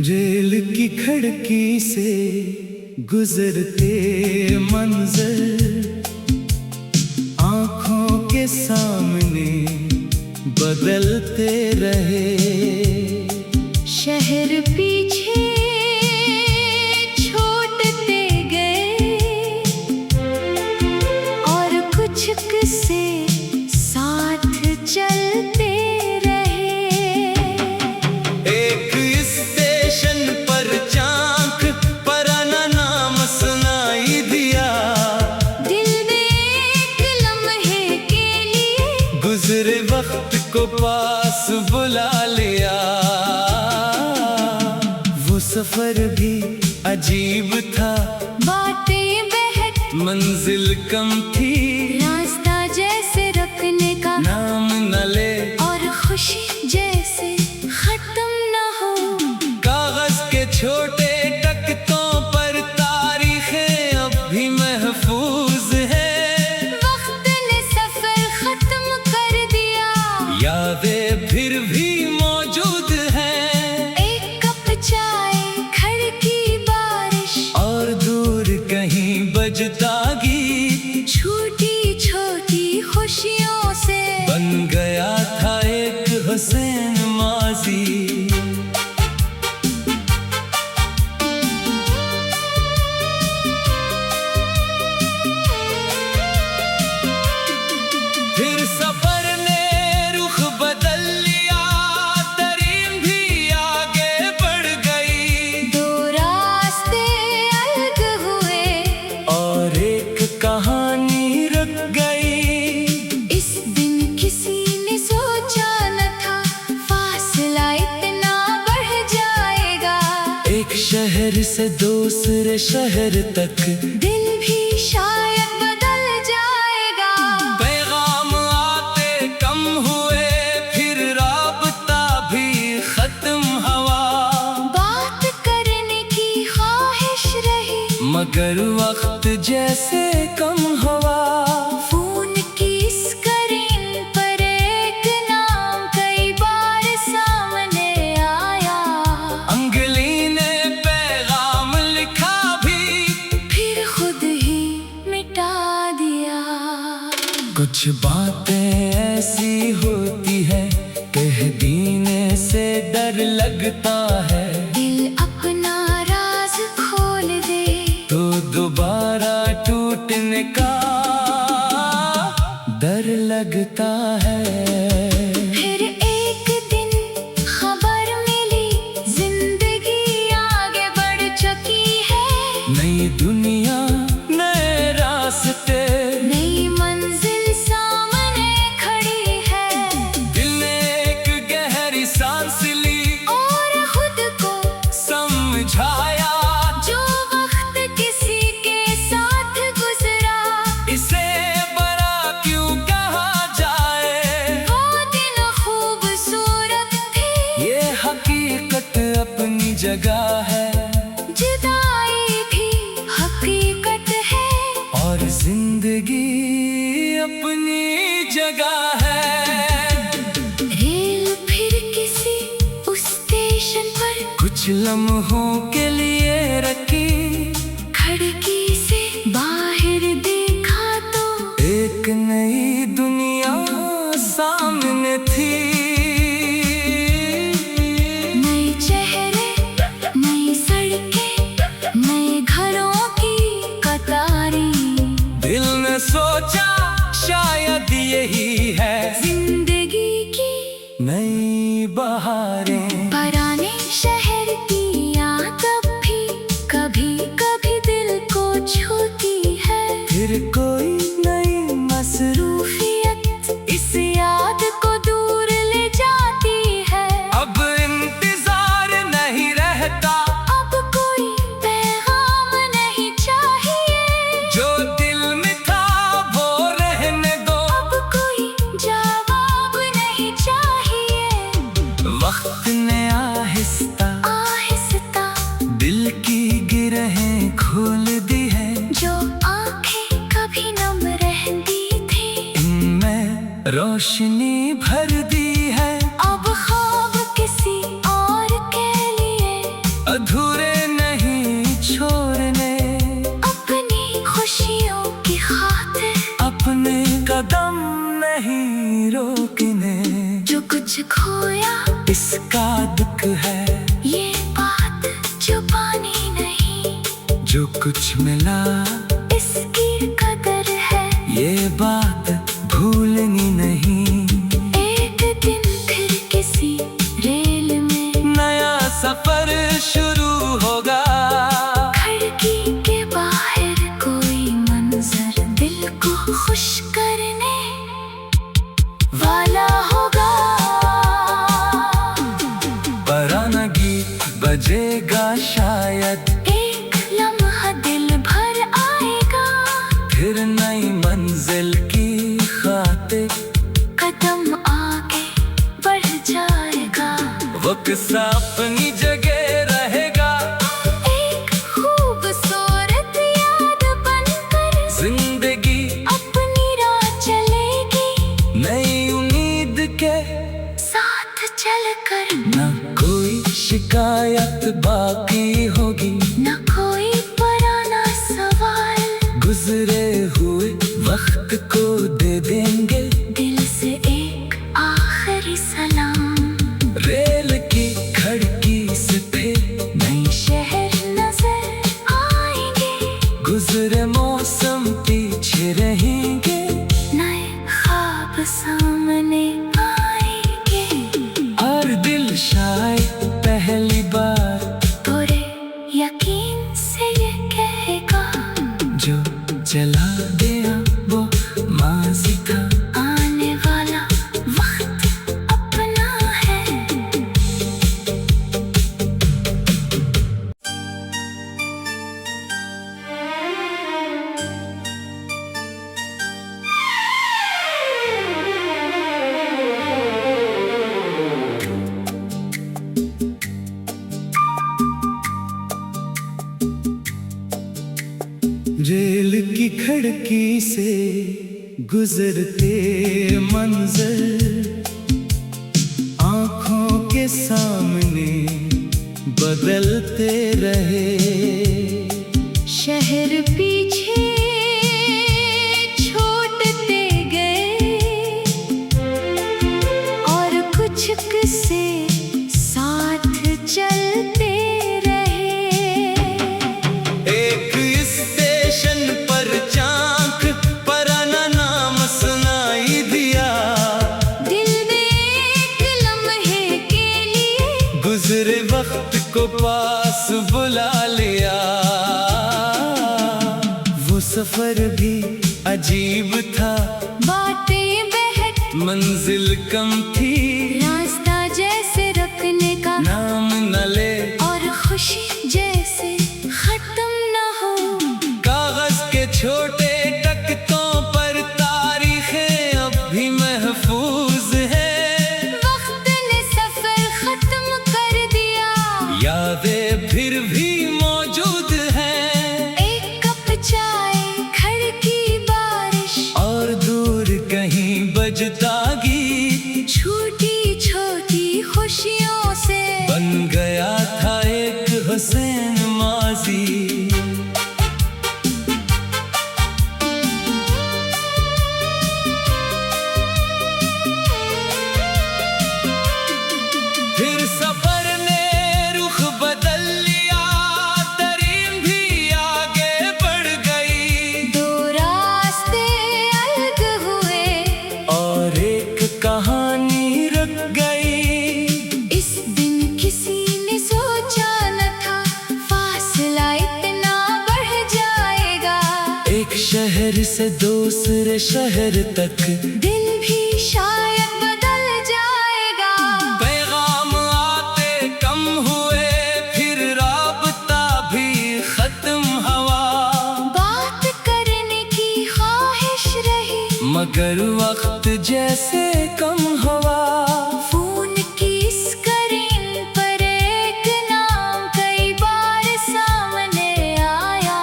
Rail की खिड़की से गुजरते मंजर आंखों के सामने बदलते रहे। शहर पीछे छोड़ते गए और कुछ किस्से साथ चलते रहे। एक स्टेशन पर चाक पर नाम सुनाई दिया, दिल ने एक लम्हे के लिए गुजरे वक्त को पास बुला लिया। वो सफर भी अजीब था, बातें बहत मंजिल कम थी, रास्ता जैसे रखने का नाम न ले और खुशी जैसे खत्म न हो। कागज के छोटे टकतों पर तारीखें अब भी महफूज है। वक्त ने सफर खत्म कर दिया, यादें फिर भी मौजूद हैं, एक कप चाय, खिड़की, बारिश और दूर कहीं बजता गीत छोटी छोटी खुशियों से बन गया था एक हुसैन माजी। फिर सफर ने रुख बदल लिया, तरीन भी आगे बढ़ गई, दो रास्ते अलग हुए और एक कहानी रुक गई। इस दिन किसी ने सोचा न था फासला इतना बढ़ जाएगा। एक शहर से दूसरे शहर तक दिल भी शायद बदल जाएगा। पैगाम आते कम हुए, फिर राबता भी खत्म हुआ, बात करने की ख्वाहिश रही मगर वक्त जैसे कम हुआ। फोन की स्क्रीन पर एक नाम कई बार सामने आया, अंगली ने पैगाम लिखा भी, फिर खुद ही मिटा दिया। कुछ बातें ऐसी होती है, कह देने से डर लगता है, दिल अपना राज खोल दे तो दोबारा टूटने का डर लगता है। फिर एक दिन खबर मिली, जिंदगी आगे बढ़ चुकी है। नई दुनिया, नए रास्ते, नई मंजिल सामने खड़ी है, दिल ने एक गहरी सांस ली और खुद को समझाया, जो वक्त किसी के साथ गुजरा इसे बड़ा क्यों कहा जाए। वो दिन खूबसूरत थे, ये हकीकत अपनी जगह है, जुदाई भी हकीकत है, और जिंदगी अपनी जगह है। रेल फिर किसी उस स्टेशन पर कुछ लम्हों के लिए रखी, खिड़की से बाहर देखा तो एक नई दुनिया सामने थी। नए चेहरे, नई सड़कें, नए घरों की कतारें, दिल ने सोचा शायद यही है जिंदगी की नई बहारें। पुराने शहर की याद अब भी कभी कभी दिल को छूती है। फिर कोई नई मसरूफियत रूफियत इस याद को दूर ले जाती है। अब इंतजार नहीं रहता, अब कोई पैगाम नहीं चाहिए, जो दिल में था वो रहने दो, अब कोई जवाब नहीं चाहिए। वक्त ने आहिस्ता आहिस्ता दिल की गिरहें खोल दी है, जो आंखें कभी नम रहती थी इनमें रोशनी भर दी है। अब ख्वाब किसी और के लिए खोया इसका दुख है, ये बात छुपानी नहीं। जो कुछ मिला इसकी कदर है, ये बात भूलनी नहीं। एक दिन फिर किसी रेल में नया सफर शुरू होगा, खिड़की के बाहर कोई मंजर दिल को खुश करने वाला होगा। पुराना गीत बजेगा शायद, एक लम्हा दिल भर आएगा, फिर नई मंजिल की खातिर कदम आगे बढ़ जाएगा। वो किस्सा अपनी जगह रहेगा, एक खूबसूरत याद बनकर जिंदगी अपनी राह चलेगी, नई उम्मीद के साथ चलकर ना कोई शिकायत बाकी होगी। न कोई पुराना सवाल, गुजरे हुए वक्त को दे देंगे दिल से एक आखिरी सलाम। रेल की खिड़की से फिर नई शहर नजर आएंगे, गुजरे मौसम पीछे रहेंगे, नए ख्वाब सामने आएंगे। हर दिल शायद पहली बार पूरे यकीन से ये कहेगा, जो चला गया वो माज़ी था। आने वाला वक्त अपना है। रेल की खिड़की से गुजरते मंजर आँखों के सामने बदलते रहे। शहर पीछे छोड़ते गए और कुछ किस्से साथ चलते रहे। एक स्टेशन पर चांक पुराना नाम सुनाई दिया, दिल ने एक लम्हे के लिए गुजरे वक्त को पास बुला लिया। वो सफर भी अजीब था, बातें बहक मंजिल कम थी, रास्ता जैसे रखने का नाम न ले और खुशी जैसे खत्म न हो। कागज के छोटे टकतों पर तारीखें अब भी महफूज है। वक्त ने सफर खत्म कर दिया, यादें फिर भी मौजूद हैं, एक कप चाय, खिड़की, बारिश और दूर कहीं बजता गीत छोटी छोटी खुशियों से बन गया था एक हुसैन माज़ी। फिर सफर ने रुख बदल लिया, तरीन भी आगे बढ़ गई, दो रास्ते अलग हुए, और एक कहानी रुक गई। इस दिन किसी ने सोचा न था फासला इतना बढ़ जाएगा। एक शहर से दूसरे शहर तक दिल भी शायद बदल जाएगा। पैगाम आते कम हुए, फिर राबता भी खत्म हुआ, बात करने की ख्वाहिश रही, मगर वक्त जैसे कम हुआ। फोन की स्क्रीन पर एक नाम कई बार सामने आया,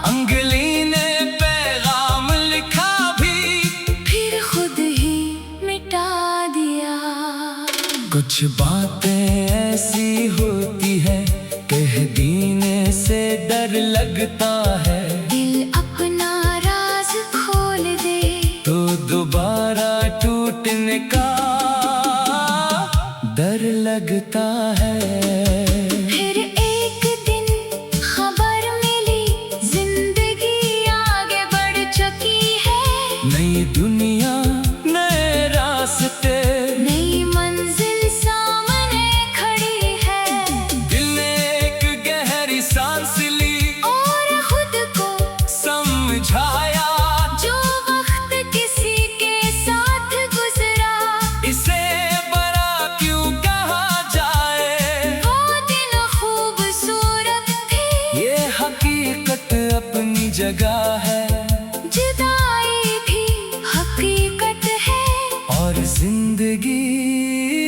अंगली ने पैगाम लिखा भी, फिर खुद ही मिटा दिया। कुछ बातें ऐसी होती है, कह देने से डर लगता है, दिल अपना राज खोल दे तो दोबारा टूटने का डर लगता है। फिर एक दिन खबर मिली, जिंदगी आगे बढ़ चुकी है। नई दुनिया, नए रास्ते, नई मंजिल सामने खड़ी है। दिल ने एक गहरी सांस ली और खुद को समझाया, जो वक्त किसी के साथ गुजरा, इसे बड़ा क्यों कहा जाए। वो दिन खूबसूरत थे। ये हकीकत अपनी जगह है, जुदाई भी हकीकत है। और जिंदगी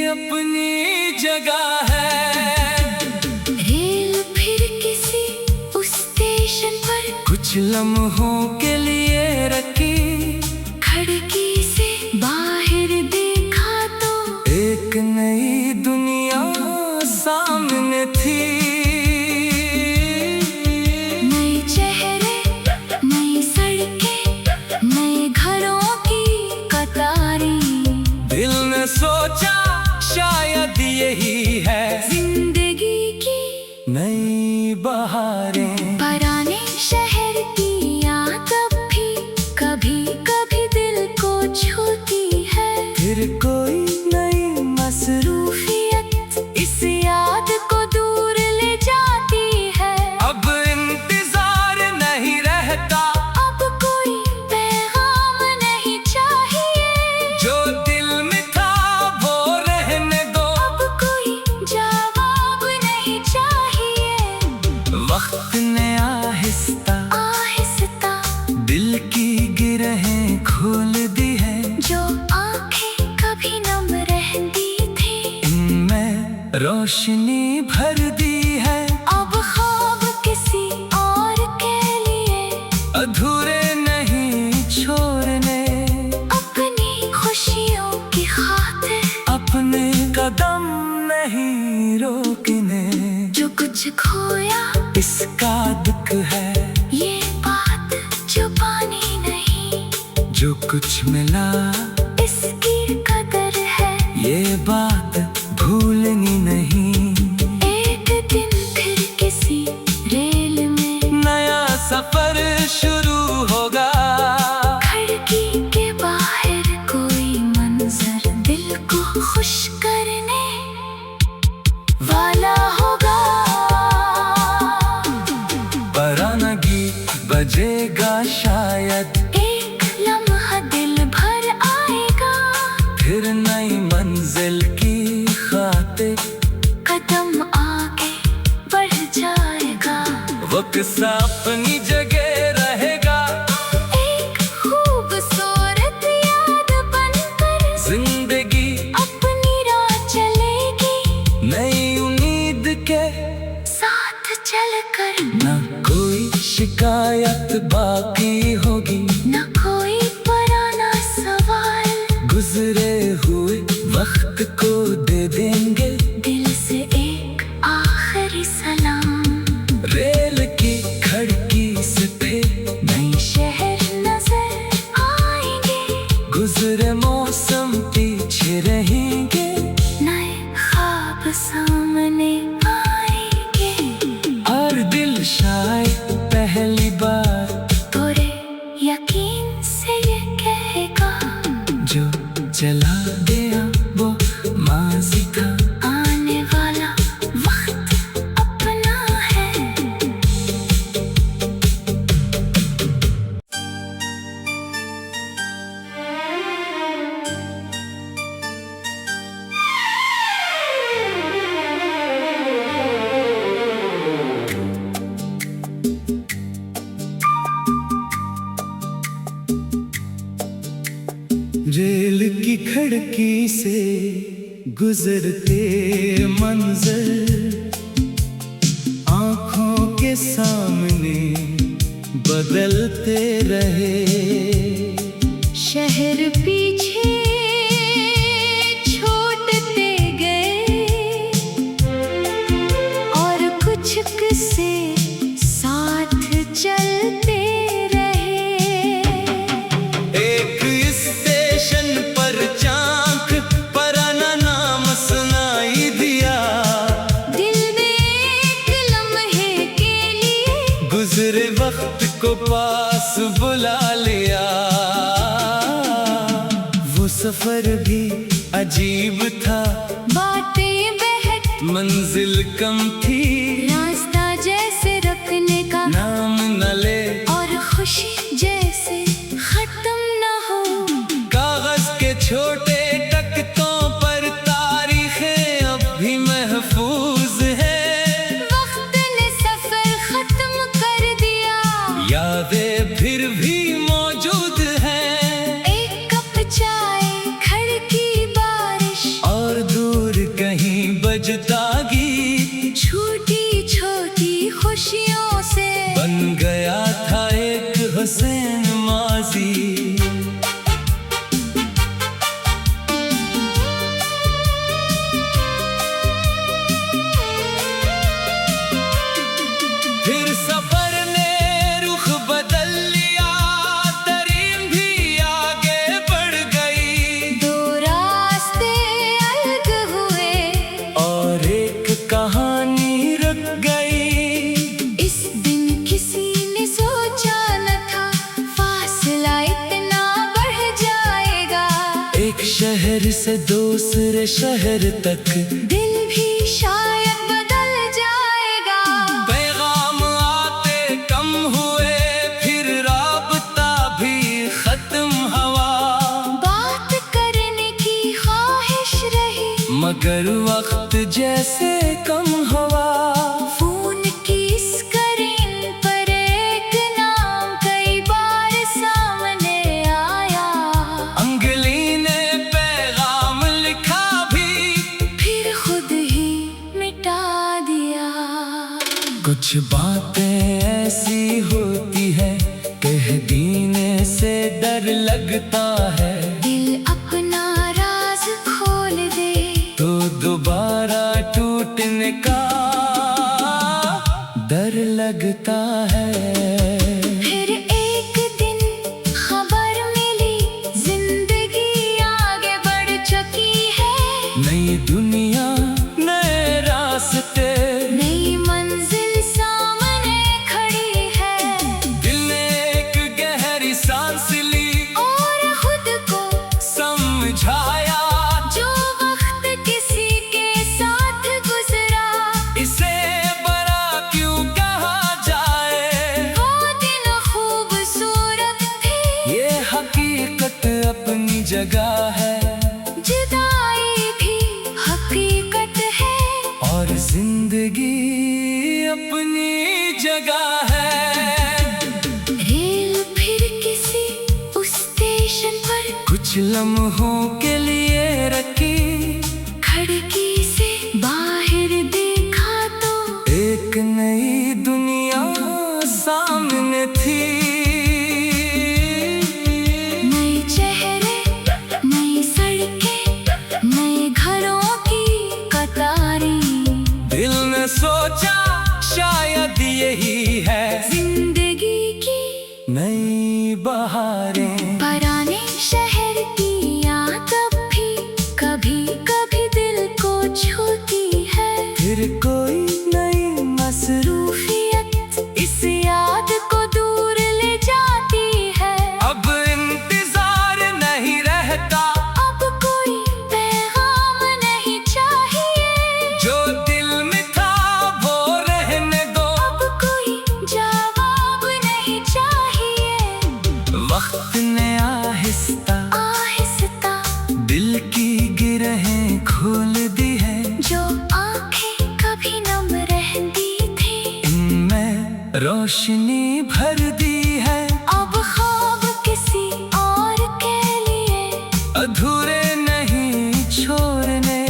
अपनी जगह है। रेल फिर किसी उस स्टेशन पर कुछ लम्हों के लिए रखी, खिड़की से बाहर देखा तो एक नई दुनिया सामने थी। नए चेहरे, नई सड़कें, नए घरों की कतारें। दिल ने सोचा शायद यही है जिंदगी की नई बहारें। पुराने शहर की याद अब भी कभी कभी दिल को छूती है। फिर कोई नई मसरूफियत रूफियत इस याद को दूर ले जाती है। अब इंतजार नहीं रहता, अब कोई पैगाम नहीं चाहिए। जो दिल में था वो रहने दो। अब कोई जवाब नहीं चाहिए। वक्त ने आहिस्ता आहिस्ता दिल की गिरहें खोल दी है। जो आंखें कभी नम रहती थी, इनमें रोशनी भर दी है। अब ख्वाब किसी और के लिए अधूरे नहीं छोड़ने, अपनी खुशियों की खातिर अपने कदम नहीं रोकने। जो कुछ खोया इसका दुख है, ये बात छुपानी नहीं। जो कुछ मिला इसकी कदर है, ये बात भूलनी नहीं। एक दिन फिर किसी रेल में नया सफर शुरू होगा, खिड़की के बाहर कोई मंजर दिल को खुश करने वाला होगा। पुराना गीत बजेगा शायद, एक लम्हा दिल भर आएगा। फिर नई मंजिल की खातिर कदम आगे बढ़ जाएगा। वो किस्सा अपनी जगह रहेगा। एक खूबसूरत याद बनकर जिंदगी अपनी राह चलेगी। नई उम्मीद के साथ चलकर ना कोई शिकायत बाकी होगी। न कोई पुराना सवाल, गुजरे हुए वक्त को दे देंगे दिल से एक आखिरी सलाम। रेल की खिड़की से फिर नए शहर नजर आएंगे, गुजरे मौसम पीछे रहेंगे। नए ख्वाब सामने आएंगे। हर दिल शायद पहली बार पूरे यकीन से ये कहेगा, जो चला गया वो माज़ी था। आने वाला वक्त अपना है। रेल की खिड़की से गुजरते मंजर आँखों के सामने बदलते रहे। शहर पीछे छोड़ते गए और कुछ किस्से साथ चलते रहे। एक स्टेशन पर चाक पुराना नाम सुनाई सफर भी अजीब था, बातें बहक मंजिल कम थी, रास्ता जैसे रखने का नाम न ले और खुशी जैसे खत्म न हो। कागज के छोटे टकतों पर तारीखें अब भी महफूज है। वक्त ने सफर खत्म कर दिया, यादें फिर भी मौजूद हैं, एक कप चाय, घर की बारिश और दूर कहीं बजता गीत छोटी छोटी खुशियों से बन गया था एक हुसैन माजी। फिर सफर ने रुख बदल लिया, तरीन भी आगे बढ़ गई, दो रास्ते अलग हुए, और एक कहानी रुक गई। इस दिन किसी ने सोचा न था फासला इतना बढ़ जाएगा। एक शहर से दूसरे शहर तक दिल भी शायद बदल जाएगा। पैगाम आते कम हुए, फिर राबता भी खत्म हुआ, बात करने की ख्वाहिश रही, मगर वक्त जैसे कम हुआ। फोन की स्क्रीन पर एक नाम कई बार सामने आया, अंगली ने पैगाम लिखा भी, फिर खुद ही मिटा दिया। कुछ बातें ऐसी होती है, कह देने से डर लगता है, दिल अपना राज खोल दे तो दोबारा टूटने का डर लगता है। फिर एक दिन खबर मिली, जिंदगी आगे बढ़ चुकी है, नई दुनिया, नए रास्ते, नई मंजिल सामने खड़ी है। दिल ने एक गहरी सांस ली और खुद को समझाया, जो वक्त किसी के साथ गुजरा, इसे बड़ा क्यों कहा जाए। वो दिन खूबसूरत थे, ये हकीकत अपनी जगह है, जुदाई भी हकीकत है, और जिंदगी अपनी जगह है। रेल फिर किसी उस स्टेशन पर कुछ लम्हों के लिए रखी, खिड़की से बाहर देखा तो एक नई दुनिया सामने थी। नए चेहरे, नई सड़कें, नए घरों की कतारें, दिल ने सोचा शायद यही है जिंदगी की नई बहारें। पुराने शहर की याद अब भी कभी कभी दिल को छूती है, फिर कोई नई मसरूफियत रूफियत इस याद को दूर ले जाती है। अब इंतजार नहीं रहता, अब कोई पैगाम नहीं चाहिए, जो दिल में था वो रहने दो, अब कोई जवाब नहीं चाहिए। वक्त ने आहिस्ता आहिस्ता दिल की गिरहें खोल दी है, जो आंखें कभी नम रहती थी, इनमें रोशनी भर दी है। अब ख्वाब किसी और के लिए अधूरे नहीं छोड़ने,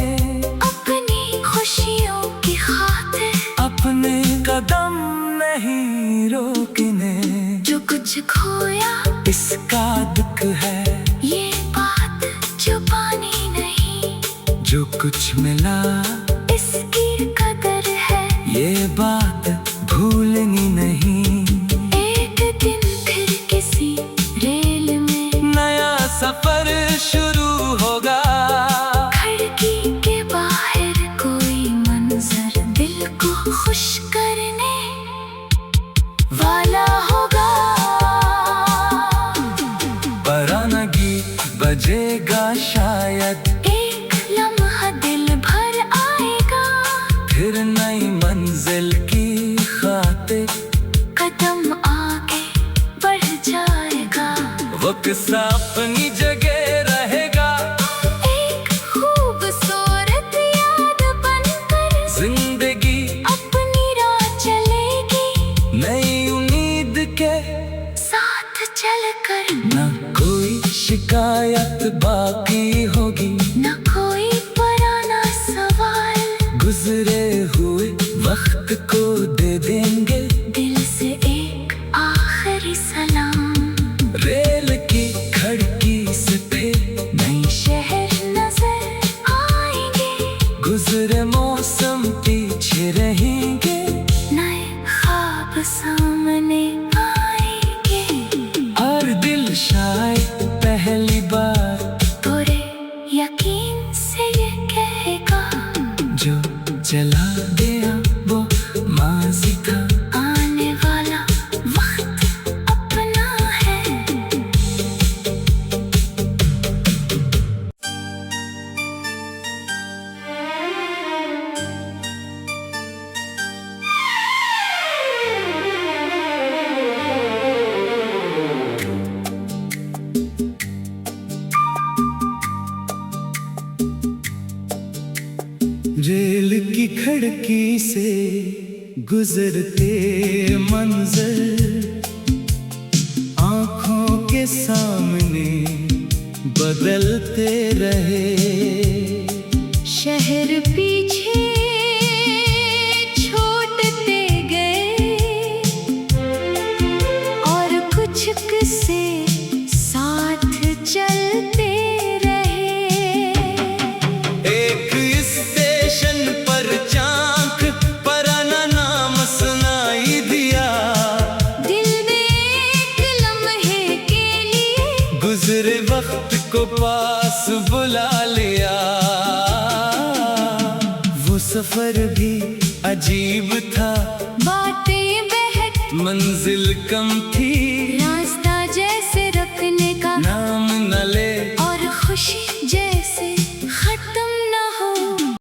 अपनी खुशियों की खातिर अपने कदम नहीं रोकने। जो कुछ खोया इसका दुख है, ये बात छुपानी नहीं, जो कुछ मिला इसकी कदर है, ये बात भूलनी नहीं। एक दिन फिर किसी रेल में नया सफर शुरू होगा, खिड़की के बाहर कोई मंजर दिल को खुश करने वाला होगा। बजेगा शिकायत बाकी होगी, न कोई पुराना सवाल। गुजरे हुए वक्त को दे देंगे दिल से एक आखिरी सलाम। रेल की खिड़की से फिर नए शहर नजर आएंगे, गुजरे मौसम पीछे रहेंगे, नए ख्वाब सामने आएंगे। हर दिल शायद पहली बार पूरे यकीन से ये कहेगा, जो चला गया वो माज़ी था। आने वाला वक्त अपना है। रेल की खिड़की से गुजरते मंजर आँखों के सामने बदलते रहे। शहर पीछे छोड़ते गए और कुछ किस्से साथ चलते रहे। एक स्टेशन पर चाक पराना नाम सुनाई दिया, दिल ने एक लम्हे के लिए गुजरे वक्त को पास बुला लिया। वो सफर भी अजीब था, बातें बहक मंजिल कम थी,